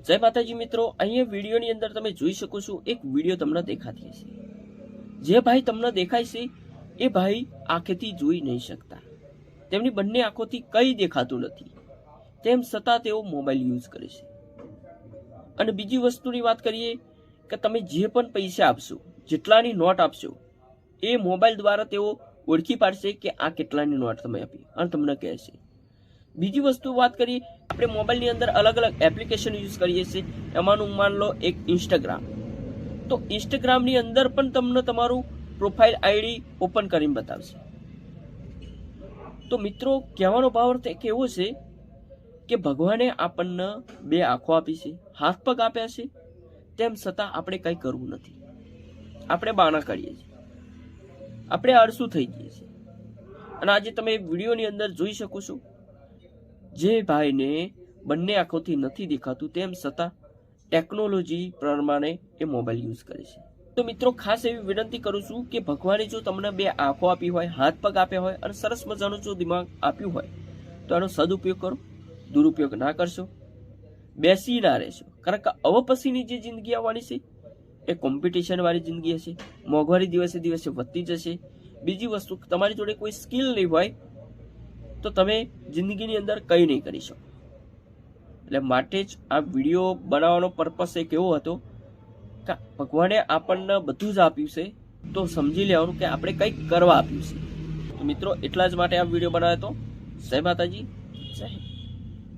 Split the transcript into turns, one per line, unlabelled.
જય માતાજી મિત્રો, અહીંયા વિડીયોની અંદર તમે જોઈ શકો છો એક વિડીયો તમને દેખાતી હશે। જે ભાઈ તમને દેખાય છે એ ભાઈ આંખેથી જોઈ નહીં શકતા, તેમની બંને આંખોથી કંઈ દેખાતું નથી, તેમ છતાં તેઓ મોબાઈલ યુઝ કરે છે। અને બીજી વસ્તુની વાત કરીએ કે તમે જે પણ પૈસા આપશો, જેટલાની નોટ આપશો, એ મોબાઈલ દ્વારા તેઓ ઓળખી પાડશે કે આ કેટલાની નોટ તમે આપી અને તમને કહેશે। બીજી વસ્તુ વાત કરીએ, આપણે મોબાઈલની અંદર અલગ અલગ એપ્લિકેશન યુઝ કરીએ છીએ, એમાંનું માન લો એક ઇન્સ્ટાગ્રામ, તો ઇન્સ્ટાગ્રામની અંદર પણ તમને તમારું પ્રોફાઇલ આઈડી ઓપન કરીને બતાવશે। તો મિત્રો, કહેવાનો ભાવાર્થ એક એવો છે કે ભગવાને આપણને બે આંખો આપી છે, હાથ પગ આપ્યા છે, તેમ છતાં આપણે કંઈ કરવું નથી, આપણે બાના કરીએ છીએ, આપણે આળસુ થઈ જઈએ છીએ। અને આજે તમે વિડીયોની અંદર જોઈ શકો છો, જે ભાઈને બંને આંખોથી નથી દેખાતું, તેમ છતાં ટેકનોલોજી પ્રમાણે એ મોબાઈલ યુઝ કરે છે। તો મિત્રો, ખાસ એવી વિનંતી કરું છું કે ભગવાને જો તમને બે આંખો આપી હોય, હાથ પગ આપ્યા હોય અને સરસ મજાનું જો દિમાગ આપ્યું હોય, તો એનો સદુપયોગ કરો, દુરુપયોગ ના કરશો, બેસી ના રહેશો। કારણ કે હવે પછીની જે જિંદગી આવવાની છે એ કોમ્પિટિશન વાળી જિંદગી હશે, મોંઘવારી દિવસે દિવસે વધતી જશે। બીજી વસ્તુ, તમારી જોડે કોઈ સ્કિલ નહીં હોય તો તમે જિંદગીની અંદર કંઈ નહીં કરી શકો। એટલે માટે જ આ વિડીયો બનાવવાનો પર્પસ એક એવો હતો કે ભગવાને આપણને બધું જ આપ્યું છે, તો સમજી લેવાનું કે આપણે કંઈક કરવા આપ્યું છે। તો મિત્રો, એટલા જ માટે આ વિડીયો બનાવ્યો હતો। જય માતાજી, જય હિન્દ।